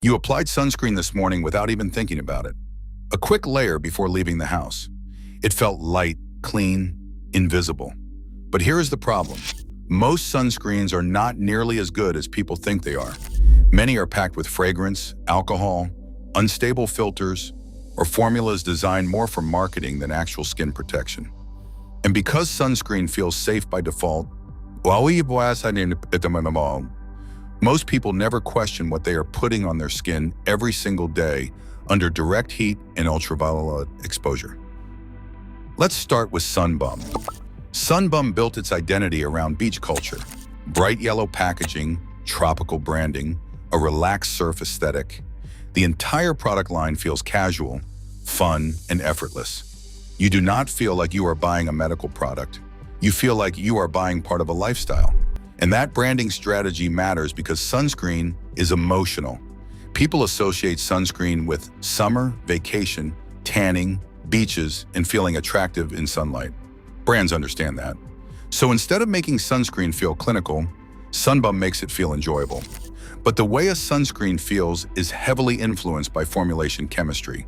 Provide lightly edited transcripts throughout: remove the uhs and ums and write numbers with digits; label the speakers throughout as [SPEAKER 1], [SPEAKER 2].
[SPEAKER 1] You applied sunscreen this morning without even thinking about it. A quick layer before leaving the house. It felt light, clean, invisible. But here is the problem. Most sunscreens are not nearly as good as people think they are. Many are packed with fragrance, alcohol, unstable filters, or formulas designed more for marketing than actual skin protection. And because sunscreen feels safe by default, most people never question what they are putting on their skin every single day under direct heat and ultraviolet exposure. Let's start with Sunbum. Sunbum built its identity around beach culture. Bright yellow packaging, tropical branding, a relaxed surf aesthetic. The entire product line feels casual, fun, and effortless. You do not feel like you are buying a medical product. You feel like you are buying part of a lifestyle. And that branding strategy matters because sunscreen is emotional. People associate sunscreen with summer, vacation, tanning, beaches, and feeling attractive in sunlight. Brands understand that. So instead of making sunscreen feel clinical, Sunbum makes it feel enjoyable. But the way a sunscreen feels is heavily influenced by formulation chemistry.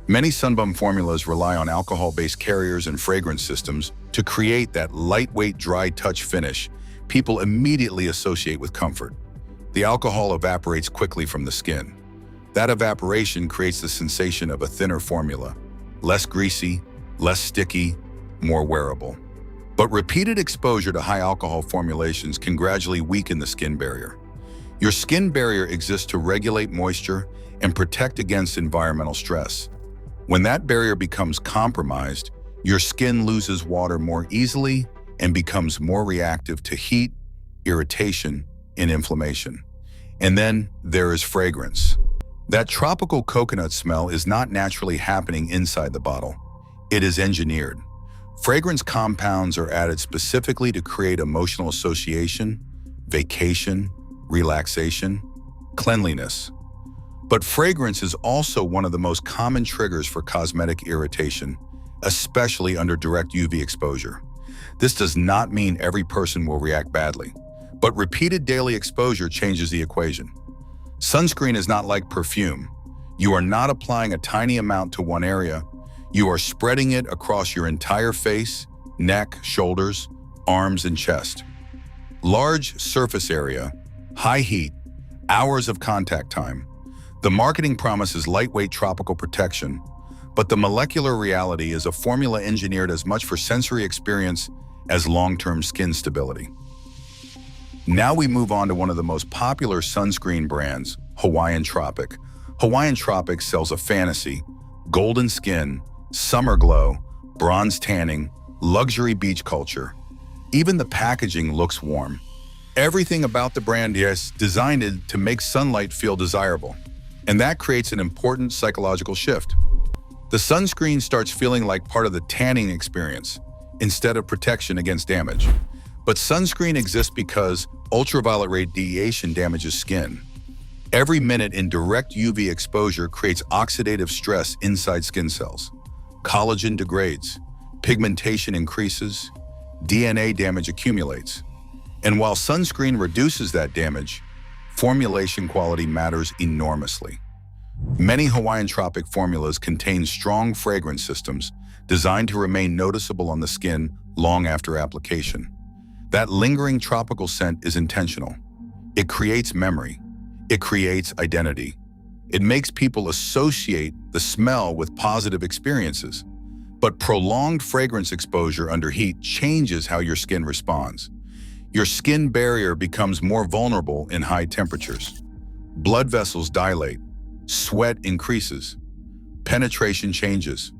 [SPEAKER 1] Many Sunbum formulas rely on alcohol-based carriers and fragrance systems to create that lightweight, dry touch finish people immediately associate with comfort. The alcohol evaporates quickly from the skin. That evaporation creates the sensation of a thinner formula, less greasy, less sticky, more wearable. But repeated exposure to high alcohol formulations can gradually weaken the skin barrier. Your skin barrier exists to regulate moisture and protect against environmental stress. When that barrier becomes compromised, your skin loses water more easily and becomes more reactive to heat, irritation, and inflammation. And then there is fragrance. That tropical coconut smell is not naturally happening inside the bottle. It is engineered. Fragrance compounds are added specifically to create emotional association, vacation, relaxation, cleanliness. But fragrance is also one of the most common triggers for cosmetic irritation, especially under direct UV exposure. This does not mean every person will react badly, but repeated daily exposure changes the equation. Sunscreen is not like perfume. You are not applying a tiny amount to one area. You are spreading it across your entire face, neck, shoulders, arms, and chest. Large surface area, high heat, hours of contact time. The marketing promises lightweight tropical protection, but the molecular reality is a formula engineered as much for sensory experience as long-term skin stability. Now we move on to one of the most popular sunscreen brands, Hawaiian Tropic. Hawaiian Tropic sells a fantasy, golden skin, summer glow, bronze tanning, luxury beach culture. Even the packaging looks warm. Everything about the brand is designed to make sunlight feel desirable, and that creates an important psychological shift. The sunscreen starts feeling like part of the tanning experience instead of protection against damage. But sunscreen exists because ultraviolet radiation damages skin. Every minute in direct UV exposure creates oxidative stress inside skin cells. Collagen degrades, pigmentation increases, DNA damage accumulates. And while sunscreen reduces that damage, formulation quality matters enormously. Many Hawaiian Tropic formulas contain strong fragrance systems designed to remain noticeable on the skin long after application. That lingering tropical scent is intentional. It creates memory. It creates identity. It makes people associate the smell with positive experiences. But prolonged fragrance exposure under heat changes how your skin responds. Your skin barrier becomes more vulnerable in high temperatures. Blood vessels dilate. Sweat increases. Penetration changes.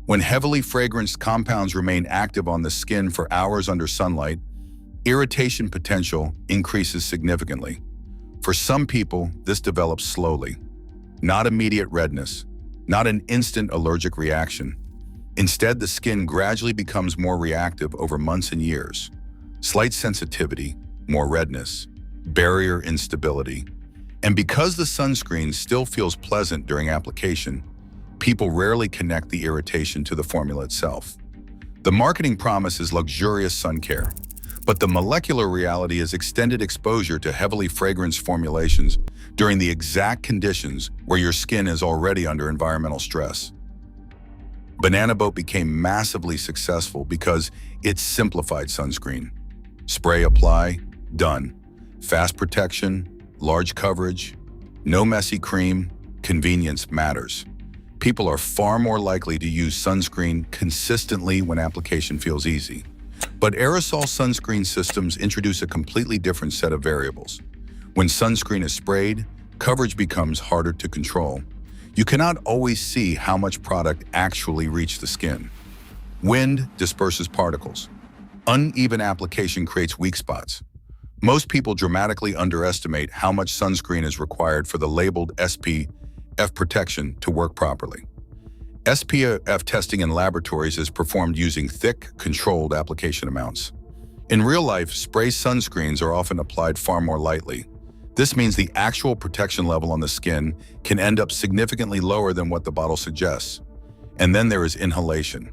[SPEAKER 1] When heavily fragranced compounds remain active on the skin for hours under sunlight, irritation potential increases significantly. For some people, this develops slowly. Not immediate redness, not an instant allergic reaction. Instead, the skin gradually becomes more reactive over months and years. Slight sensitivity, more redness, barrier instability. And because the sunscreen still feels pleasant during application, people rarely connect the irritation to the formula itself. The marketing promise is luxurious sun care, But the molecular reality is extended exposure to heavily fragranced formulations during the exact conditions where your skin is already under environmental stress. Banana Boat became massively successful because it simplified sunscreen. Spray, apply, done. Fast protection, large coverage, no messy cream, convenience matters. People are far more likely to use sunscreen consistently when application feels easy. But aerosol sunscreen systems introduce a completely different set of variables. When sunscreen is sprayed, coverage becomes harder to control. You cannot always see how much product actually reached the skin. Wind disperses particles. Uneven application creates weak spots. Most people dramatically underestimate how much sunscreen is required for the labeled SPF protection to work properly. SPF testing in laboratories is performed using thick, controlled application amounts. In real life, spray sunscreens are often applied far more lightly. This means the actual protection level on the skin can end up significantly lower than what the bottle suggests. And then there is inhalation.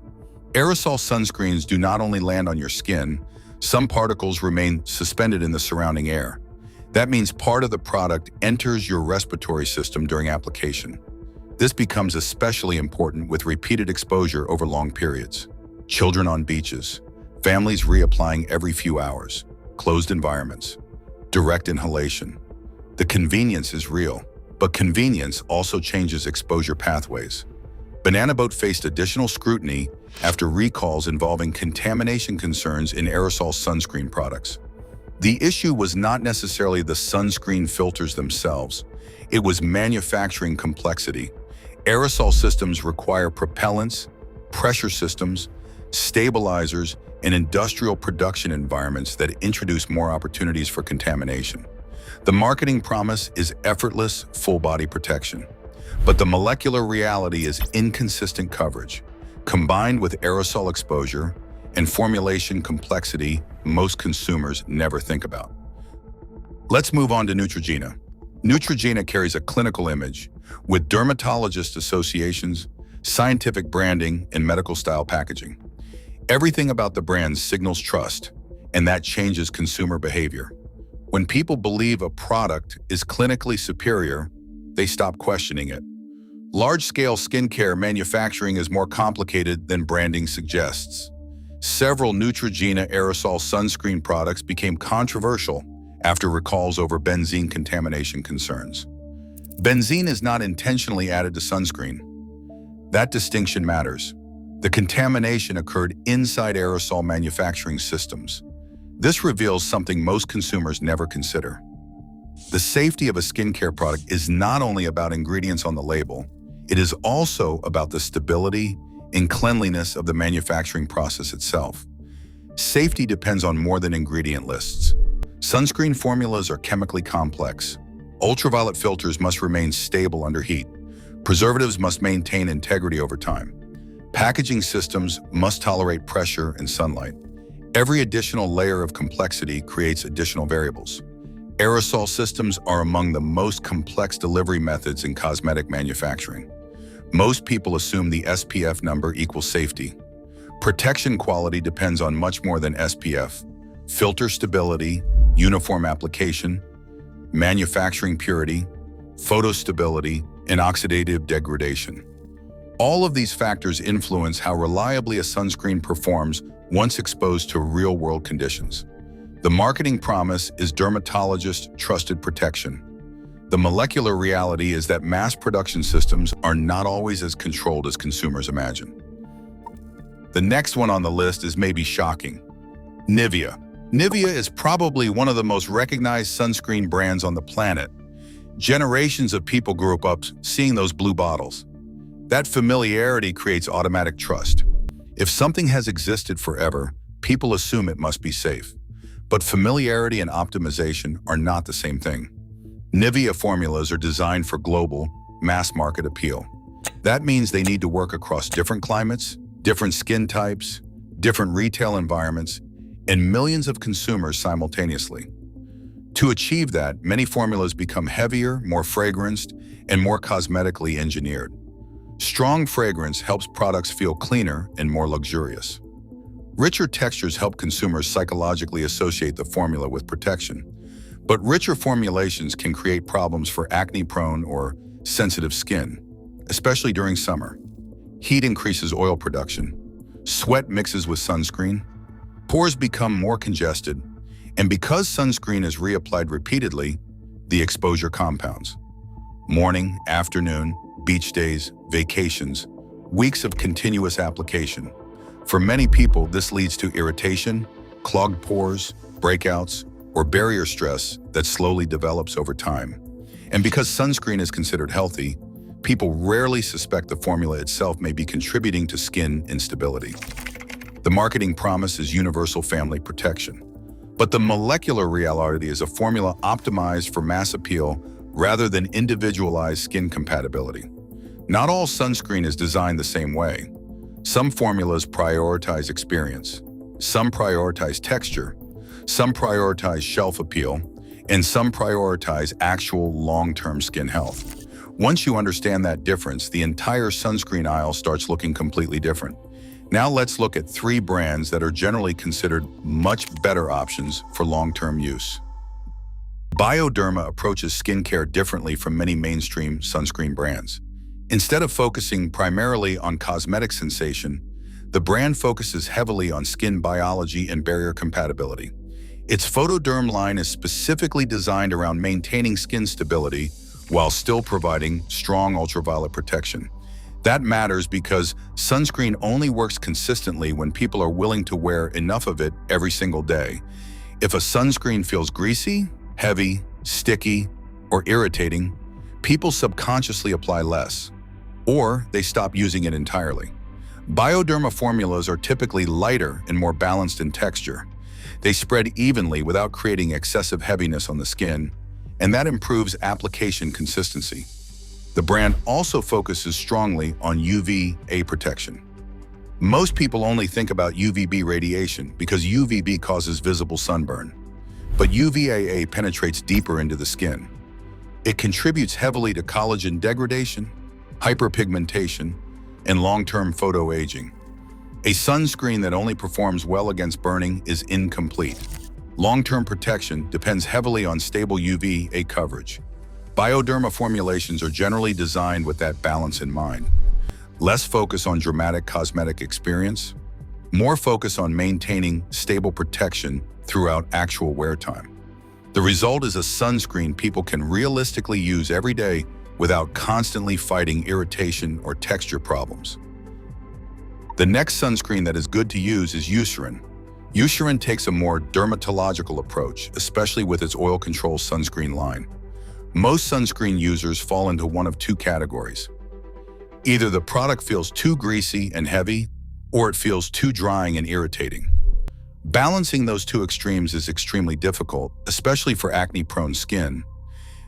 [SPEAKER 1] Aerosol sunscreens do not only land on your skin, some particles remain suspended in the surrounding air. That means part of the product enters your respiratory system during application. This becomes especially important with repeated exposure over long periods. Children on beaches, families reapplying every few hours, closed environments, direct inhalation. The convenience is real, but convenience also changes exposure pathways. Banana Boat faced additional scrutiny after recalls involving contamination concerns in aerosol sunscreen products. The issue was not necessarily the sunscreen filters themselves. It was manufacturing complexity. Aerosol systems require propellants, pressure systems, stabilizers, and industrial production environments that introduce more opportunities for contamination. The marketing promise is effortless, full-body protection. But the molecular reality is inconsistent coverage, combined with aerosol exposure and formulation complexity most consumers never think about. Let's move on to Neutrogena. Neutrogena carries a clinical image with dermatologist associations, scientific branding, and medical-style packaging. Everything about the brand signals trust, and that changes consumer behavior. When people believe a product is clinically superior, they stop questioning it. Large-scale skincare manufacturing is more complicated than branding suggests. Several Neutrogena aerosol sunscreen products became controversial after recalls over benzene contamination concerns. Benzene is not intentionally added to sunscreen. That distinction matters. The contamination occurred inside aerosol manufacturing systems. This reveals something most consumers never consider. The safety of a skincare product is not only about ingredients on the label, it is also about the stability and cleanliness of the manufacturing process itself. Safety depends on more than ingredient lists. Sunscreen formulas are chemically complex. Ultraviolet filters must remain stable under heat. Preservatives must maintain integrity over time. Packaging systems must tolerate pressure and sunlight. Every additional layer of complexity creates additional variables. Aerosol systems are among the most complex delivery methods in cosmetic manufacturing. Most people assume the SPF number equals safety. Protection quality depends on much more than SPF. Filter stability, uniform application, manufacturing purity, photostability, and oxidative degradation. All of these factors influence how reliably a sunscreen performs once exposed to real-world conditions. The marketing promise is dermatologist-trusted protection. The molecular reality is that mass production systems are not always as controlled as consumers imagine. The next one on the list is maybe shocking. Nivea. Nivea is probably one of the most recognized sunscreen brands on the planet. Generations of people grew up seeing those blue bottles. That familiarity creates automatic trust. If something has existed forever, people assume it must be safe. But familiarity and optimization are not the same thing. Nivea formulas are designed for global, mass-market appeal. That means they need to work across different climates, different skin types, different retail environments, and millions of consumers simultaneously. To achieve that, many formulas become heavier, more fragranced, and more cosmetically engineered. Strong fragrance helps products feel cleaner and more luxurious. Richer textures help consumers psychologically associate the formula with protection. But richer formulations can create problems for acne-prone or sensitive skin, especially during summer. Heat increases oil production. Sweat mixes with sunscreen. Pores become more congested. And because sunscreen is reapplied repeatedly, the exposure compounds. Morning, afternoon, beach days, vacations, weeks of continuous application. For many people, this leads to irritation, clogged pores, breakouts, or barrier stress that slowly develops over time. And because sunscreen is considered healthy, people rarely suspect the formula itself may be contributing to skin instability. The marketing promise is universal family protection. But the molecular reality is a formula optimized for mass appeal rather than individualized skin compatibility. Not all sunscreen is designed the same way. Some formulas prioritize experience, some prioritize texture, some prioritize shelf appeal, and some prioritize actual long-term skin health. Once you understand that difference, the entire sunscreen aisle starts looking completely different. Now let's look at 3 brands that are generally considered much better options for long-term use. Bioderma approaches skincare differently from many mainstream sunscreen brands. Instead of focusing primarily on cosmetic sensation, the brand focuses heavily on skin biology and barrier compatibility. Its Photoderm line is specifically designed around maintaining skin stability while still providing strong ultraviolet protection. That matters because sunscreen only works consistently when people are willing to wear enough of it every single day. If a sunscreen feels greasy, heavy, sticky, or irritating, people subconsciously apply less, or they stop using it entirely. Bioderma formulas are typically lighter and more balanced in texture. They spread evenly without creating excessive heaviness on the skin, and that improves application consistency. The brand also focuses strongly on UVA protection. Most people only think about UVB radiation because UVB causes visible sunburn. But UVAA penetrates deeper into the skin. It contributes heavily to collagen degradation, hyperpigmentation, and long-term photoaging. A sunscreen that only performs well against burning is incomplete. Long-term protection depends heavily on stable UVA coverage. Bioderma formulations are generally designed with that balance in mind. Less focus on dramatic cosmetic experience, more focus on maintaining stable protection throughout actual wear time. The result is a sunscreen people can realistically use every day without constantly fighting irritation or texture problems. The next sunscreen that is good to use is Eucerin. Eucerin takes a more dermatological approach, especially with its oil control sunscreen line. Most sunscreen users fall into one of 2 categories. Either the product feels too greasy and heavy, or it feels too drying and irritating. Balancing those 2 extremes is extremely difficult, especially for acne-prone skin.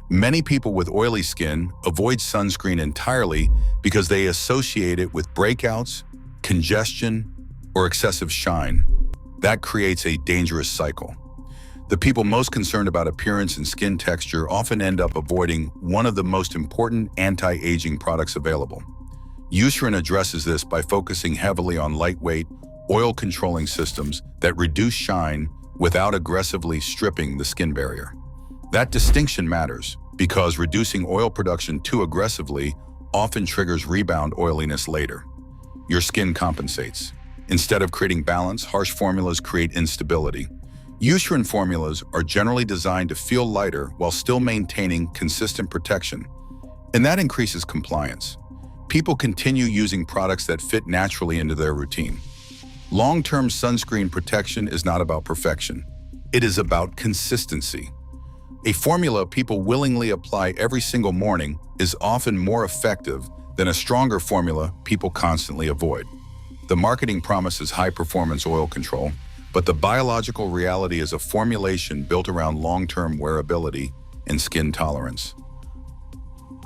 [SPEAKER 1] Many people with oily skin avoid sunscreen entirely because they associate it with breakouts, congestion, or excessive shine. That creates a dangerous cycle. The people most concerned about appearance and skin texture often end up avoiding one of the most important anti-aging products available. Eucerin addresses this by focusing heavily on lightweight, oil-controlling systems that reduce shine without aggressively stripping the skin barrier. That distinction matters because reducing oil production too aggressively often triggers rebound oiliness later. Your skin compensates. Instead of creating balance, harsh formulas create instability. Eucerin formulas are generally designed to feel lighter while still maintaining consistent protection, and that increases compliance. People continue using products that fit naturally into their routine. Long-term sunscreen protection is not about perfection. It is about consistency. A formula people willingly apply every single morning is often more effective than a stronger formula people constantly avoid. The marketing promises high-performance oil control, but the biological reality is a formulation built around long-term wearability and skin tolerance.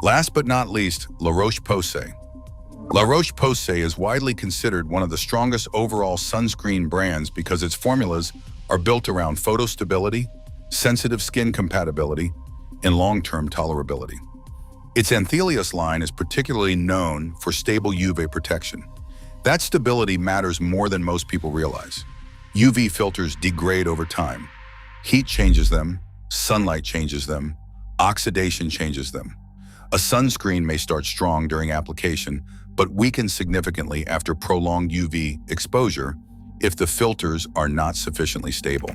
[SPEAKER 1] Last but not least, La Roche-Posay. La Roche-Posay is widely considered one of the strongest overall sunscreen brands because its formulas are built around photostability, sensitive skin compatibility, and long-term tolerability. Its Anthelios line is particularly known for stable UV protection. That stability matters more than most people realize. UV filters degrade over time. Heat changes them, sunlight changes them, oxidation changes them. A sunscreen may start strong during application, but weaken significantly after prolonged UV exposure if the filters are not sufficiently stable.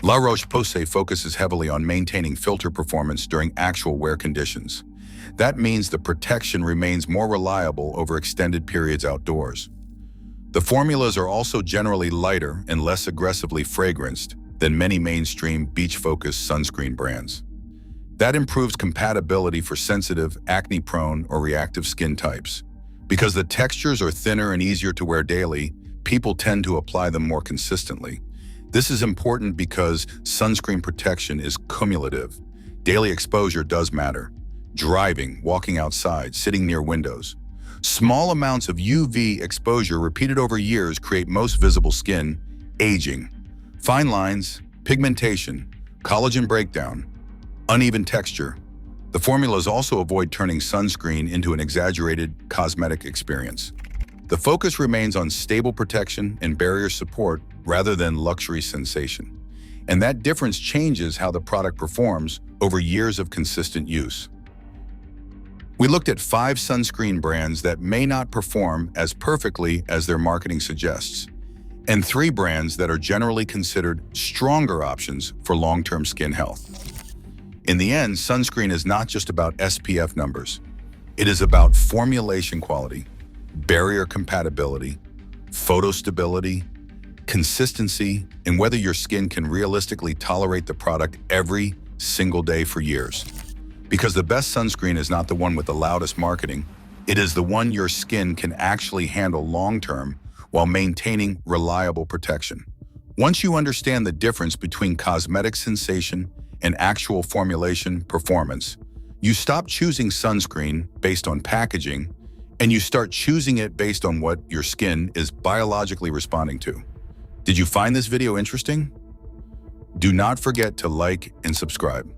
[SPEAKER 1] La Roche-Posay focuses heavily on maintaining filter performance during actual wear conditions. That means the protection remains more reliable over extended periods outdoors. The formulas are also generally lighter and less aggressively fragranced than many mainstream beach-focused sunscreen brands. That improves compatibility for sensitive, acne-prone, or reactive skin types. Because the textures are thinner and easier to wear daily, people tend to apply them more consistently. This is important because sunscreen protection is cumulative. Daily exposure does matter. Driving, walking outside, sitting near windows. Small amounts of UV exposure repeated over years create most visible skin, aging, fine lines, pigmentation, collagen breakdown, uneven texture. The formulas also avoid turning sunscreen into an exaggerated cosmetic experience. The focus remains on stable protection and barrier support rather than luxury sensation. And that difference changes how the product performs over years of consistent use. We looked at 5 sunscreen brands that may not perform as perfectly as their marketing suggests, and 3 brands that are generally considered stronger options for long-term skin health. In the end, sunscreen is not just about SPF numbers. It is about formulation quality, barrier compatibility, photo stability, consistency, and whether your skin can realistically tolerate the product every single day for years. Because the best sunscreen is not the one with the loudest marketing, it is the one your skin can actually handle long-term while maintaining reliable protection. Once you understand the difference between cosmetic sensation and actual formulation performance, you stop choosing sunscreen based on packaging, and you start choosing it based on what your skin is biologically responding to. Did you find this video interesting? Do not forget to like and subscribe.